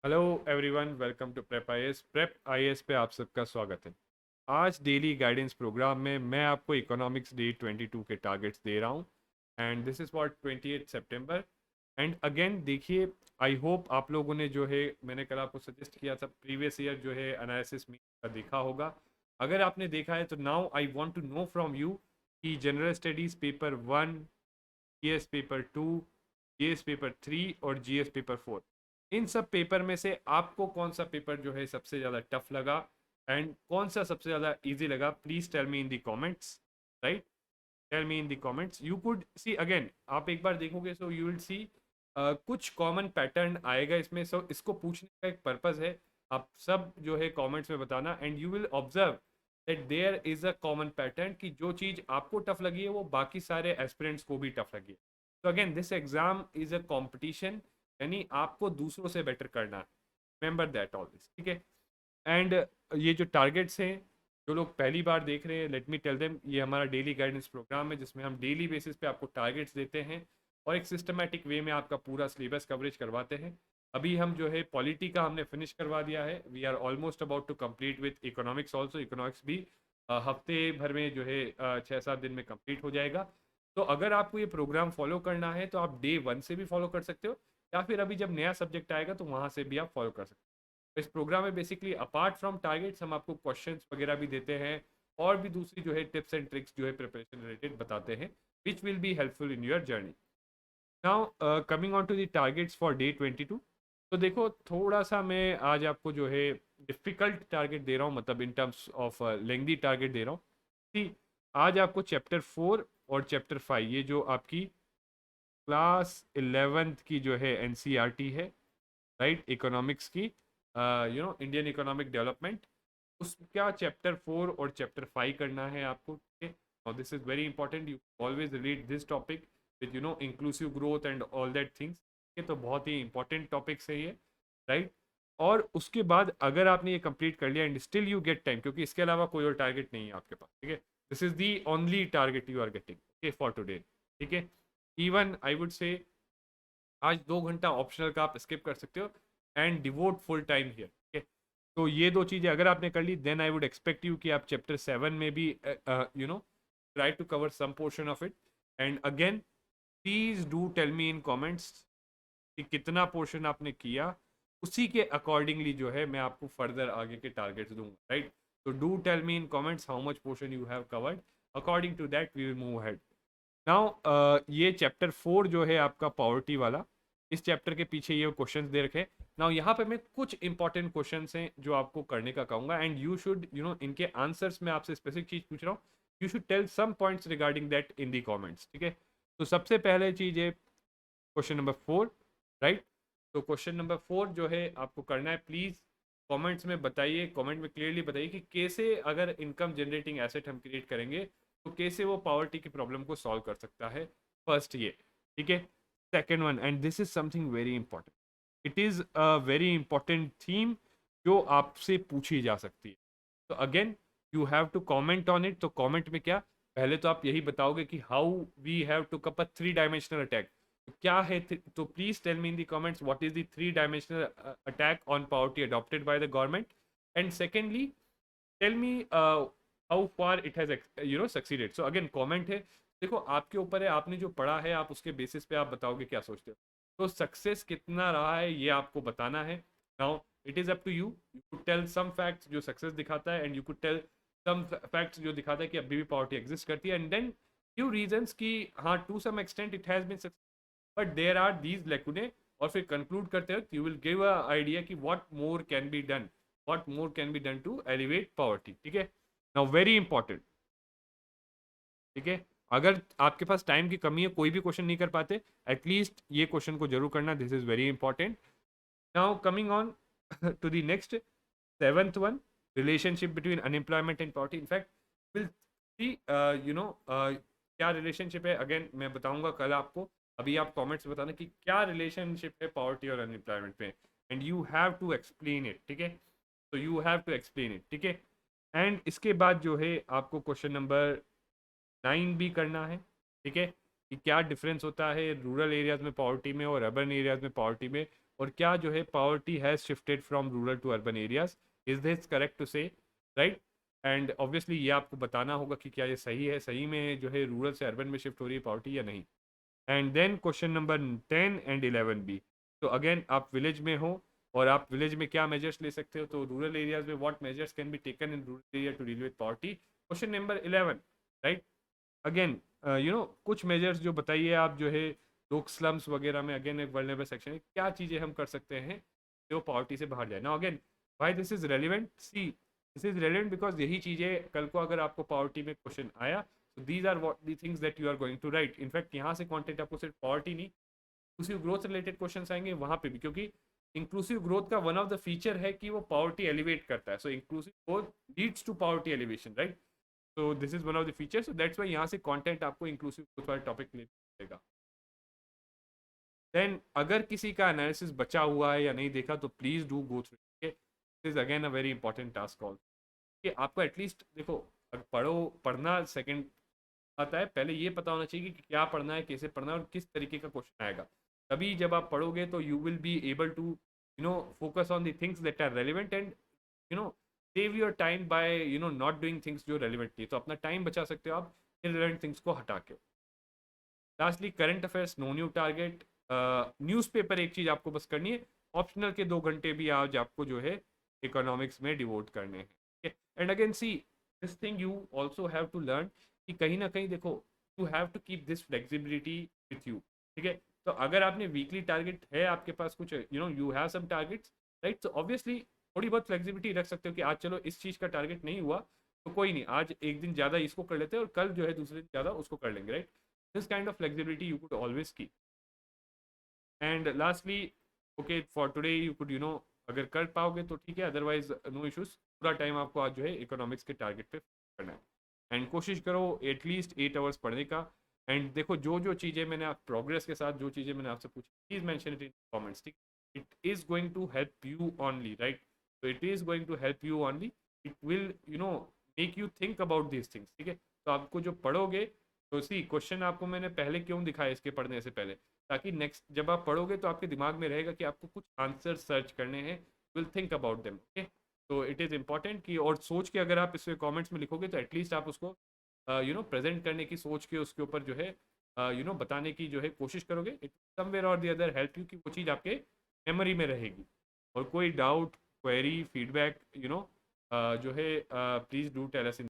Hello everyone, welcome to Prep IAS. Prep IAS पे आप सबका स्वागत है। आज डेली गाइडेंस प्रोग्राम में मैं आपको इकोनॉमिक्स डे 22 के टारगेट्स दे रहा हूँ and this is for 28 September. And again देखिए, आई होप आप लोगों ने जो है, मैंने कल आपको सजेस्ट किया था प्रीवियस ईयर जो है एनालिसिस में का देखा होगा। अगर आपने देखा है तो now I want to know from you कि general studies paper 1, GS paper 2, GS paper 3 और जीएस पेपर 4, इन सब पेपर में से आपको कौन सा पेपर जो है सबसे ज़्यादा टफ लगा एंड कौन सा सबसे ज़्यादा इजी लगा? Please tell me in the comments. Right, tell me in the comments. You could see again, आप एक बार देखोगे सो यू विल सी कुछ कॉमन पैटर्न आएगा इसमें। सो इसको पूछने का एक पर्पज़ है, आप सब जो है कमेंट्स में बताना and you will observe that there is a common pattern कि जो चीज़ आपको टफ लगी है वो बाकी सारे एस्पिरेंट्स को भी टफ लगी है। तो again this exam is a competition, यानी आपको दूसरों से बेटर करना है। रिमेंबर दैट ऑल दिस, ठीक है। एंड ये जो टारगेट्स हैं, जो लोग पहली बार देख रहे हैं, लेट मी टेल देम, ये हमारा डेली गाइडेंस प्रोग्राम है जिसमें हम डेली बेसिस पे आपको टारगेट्स देते हैं और एक सिस्टमेटिक वे में आपका पूरा सिलेबस कवरेज करवाते हैं। अभी हम जो है पॉलिटी का हमने फिनिश करवा दिया है। We are almost about to complete with economics also. Economics भी हफ्ते भर में जो है 6-7 दिन में कंप्लीट हो जाएगा। तो अगर आपको ये प्रोग्राम फॉलो करना है तो आप डे 1 से भी फॉलो कर सकते हो, या फिर अभी जब नया सब्जेक्ट आएगा तो वहाँ से भी आप फॉलो कर सकते हो। तो इस प्रोग्राम में बेसिकली अपार्ट फ्रॉम टारगेट्स हम आपको क्वेश्चंस वगैरह भी देते हैं और भी दूसरी जो है टिप्स एंड ट्रिक्स जो है प्रिपरेशन रिलेटेड बताते हैं, which will be helpful in your journey. Now coming on to the targets for day 22। तो देखो, थोड़ा सा मैं आज आपको जो है डिफ़िकल्ट टारगेट दे रहा हूँ, मतलब in terms of lengthy target दे रहा हूँ कि आज आपको चैप्टर 4 और चैप्टर 5, ये जो आपकी क्लास 11th की जो है एनसीईआरटी है, राइट, इकोनॉमिक्स की, इंडियन इकोनॉमिक डेवलपमेंट, उसका चैप्टर 4 और चैप्टर 5 करना है आपको। और this is very important, you always relate this topic with inclusive growth and all that things. ये तो बहुत ही इंपॉर्टेंट टॉपिक्स है ये, राइट। और उसके बाद अगर आपने ये कंप्लीट कर लिया and still you get time, क्योंकि इसके अलावा कोई और टारगेट नहीं है आपके पास, ठीक है। This is the only target you are getting, okay, for today, ठीक है। इवन आई वुड से आज 2 घंटा ऑप्शनल का आप स्किप कर सकते हो and devote full time here, ठीक है। तो ये दो चीज़ें अगर आपने कर ली, then I would expect you कि आप चैप्टर 7 में भी try to cover some portion of it. And again please do tell me in comments कि कितना पोर्शन आपने किया, उसी के अकॉर्डिंगली जो है मैं आपको फर्दर आगे के टारगेट्स दूंगा, राइट। तो do tell me in comments how much portion you have covered, according to that we will move ahead. Now ये चैप्टर 4 जो है आपका पॉवर्टी वाला, इस चैप्टर के पीछे ये क्वेश्चंस दे रखे हैं। नाउ यहाँ पे मैं कुछ इंपॉर्टेंट क्वेश्चंस हैं जो आपको करने का कहूँगा एंड यू शुड इनके आंसर्स में आपसे स्पेसिफिक चीज़ पूछ रहा हूँ, you should tell some points regarding that in the comments, ठीक है। तो सबसे पहले चीज़ है क्वेश्चन नंबर 4, राइट। तो क्वेश्चन नंबर 4 जो है आपको करना है, प्लीज़ कमेंट्स में बताइए, कमेंट में क्लियरली बताइए कि कैसे अगर इनकम जनरेटिंग एसेट हम क्रिएट करेंगे तो कैसे वो पॉवर्टी की प्रॉब्लम को सॉल्व कर सकता है। फर्स्ट ये, ठीक है। Second one, and this is something very important, it is a very important theme जो आपसे पूछी जा सकती है। तो again you have to comment on it. तो कॉमेंट में क्या, पहले तो आप यही बताओगे कि how we have to cup a 3 dimensional attack, क्या है। तो please tell me in the comments what is the 3 dimensional attack on poverty adopted by the government. And secondly tell me how far it has succeeded. So again comment है, देखो आपके ऊपर है, आपने जो पढ़ा है आप उसके बेसिस पे आप बताओगे क्या सोचते हो। तो सक्सेस कितना रहा है ये आपको बताना है। Now it is up to you, you could tell some facts जो सक्सेस दिखाता है and you could tell some facts जो दिखाता है कि अभी भी पॉवर्टी एग्जिस्ट करती है, एंड देन फ्यू रीजंस कि हाँ to some extent it has been but there are these lacunae. और फिर कंक्लूड करते वक्त you will give a idea कि what more can be done, what more can be done to elevate poverty, ठीक है। Now very important, ठीक है। अगर आपके पास टाइम की कमी है, कोई भी क्वेश्चन नहीं कर पाते, एटलीस्ट ये क्वेश्चन को जरूर करना, this is very important. Now coming on to the next, seventh one, relationship between unemployment and poverty. In fact will see क्या रिलेशनशिप है, अगेन मैं बताऊंगा कल आपको। अभी आप कमेंट्स बताना कि क्या रिलेशनशिप है पॉवर्टी और अनएम्प्लॉयमेंट पे, and you have to explain it, ठीक है। तो you have to explain it, ठीक है। एंड इसके बाद जो है आपको क्वेश्चन नंबर 9 भी करना है, ठीक है, कि क्या डिफरेंस होता है रूरल एरियाज में पॉवर्टी में और अर्बन एरियाज में पॉवर्टी में, और क्या जो है poverty has shifted from rural to urban areas, is this correct to say, right? And obviously ये आपको बताना होगा कि क्या ये सही है, सही में जो है रूरल से अर्बन में शिफ्ट हो रही है पॉवर्टी या नहीं। And then question number 10 and 11 भी। तो अगेन आप विलेज में हो और आप विलेज में क्या मेजर्स ले सकते हो, तो रूरल एरियाज में what measures can be taken in rural area to deal with poverty, question number 11, right? Again कुछ मेजर्स जो बताइए आप जो है लोग स्लम्स वगैरह में, अगेन एक वर्ल्नरेबल सेक्शन है, क्या चीज़ें हम कर सकते हैं जो पॉवर्टी से बाहर जाए ना। Again why this is relevant, see this is relevant because यही चीज़ें कल को अगर आपको पॉवर्टी में क्वेश्चन आया तो these are what the things that you are going to write. In fact यहाँ से कंटेंट आपको सिर्फ पॉवर्टी नहीं, इंक्लूसिव ग्रोथ रिलेटेड क्वेश्चंस आएंगे वहाँ पे भी, क्योंकि इंक्लूसिव ग्रोथ का वन ऑफ द फीचर है कि वो पॉवर्टी एलिवेट करता है। So inclusive growth leads to poverty elevation, right? तो this is one of the features, so that's why यहाँ से कंटेंट आपको इंक्लूसिव ग्रोथ वाले टॉपिक मिलेगा। देन अगर किसी का एनालिसिस बचा हुआ है या नहीं देखा तो please do go through, this is again a very important task all, कि आपको एटलीस्ट देखो, अगर पढ़ना सेकंड आता है, पहले ये पता होना चाहिए कि क्या पढ़ना है, कैसे पढ़ना है और किस तरीके का क्वेश्चन आएगा। तभी जब आप पढ़ोगे तो you will be able to focus on the things that are relevant and save your time by not doing things जो रेलिवेंट थी। तो अपना टाइम बचा सकते हो आप इररिलेवेंट थिंग्स को हटा के। Lastly current affairs, no new target. Newspaper एक चीज़ आपको बस करनी है, ऑप्शनल के 2 घंटे भी आज आपको जो है इकोनॉमिक्स में डिवोट करने हैं। And again see this thing you also have to learn कि कहीं ना कहीं देखो, you have to keep this flexibility with you, ठीक है? तो अगर आपने वीकली टारगेट है आपके पास कुछ, you have some targets, right? तो ऑब्वियसली थोड़ी बहुत फ्लेक्सिबिलिटी रख सकते हो कि आज चलो इस चीज़ का टारगेट नहीं हुआ तो कोई नहीं, आज एक दिन ज़्यादा इसको कर लेते हैं और कल जो है दूसरे दिन ज़्यादा उसको कर लेंगे, right? This kind of flexibility you could always keep. And lastly okay for today you could अगर कर पाओगे तो ठीक है, अदरवाइज नो इश्यूज। पूरा टाइम आपको आज जो है इकोनॉमिक्स के टारगेट पे करना है एंड कोशिश करो एटलीस्ट 8 आवर्स पढ़ने का। एंड देखो जो जो चीज़ें मैंने आप प्रोग्रेस के साथ जो चीज़ें मैंने आपसे पूछी, please mention it in comments, ठीक? It is going to help you only, right? तो it is going to help you only, it will make you think about these things, ठीक है? तो आपको जो पढ़ोगे, तो सी क्वेश्चन आपको मैंने पहले क्यों दिखाया इसके पढ़ने से पहले, ताकि नेक्स्ट जब आप पढ़ोगे तो आपके दिमाग में रहेगा कि आपको कुछ आंसर सर्च करने हैं, will think about them, okay? तो इट इज़ इंपॉर्टेंट कि और सोच के अगर आप इसमें कमेंट्स में लिखोगे तो एटलीस्ट आप उसको प्रेजेंट करने की सोच के उसके ऊपर जो है बताने की जो है कोशिश करोगे। इट समवेयर और द अदर हेल्प यू कि वो चीज़ आपके मेमोरी में रहेगी। और कोई डाउट, क्वेरी, फीडबैक जो है please do tell us in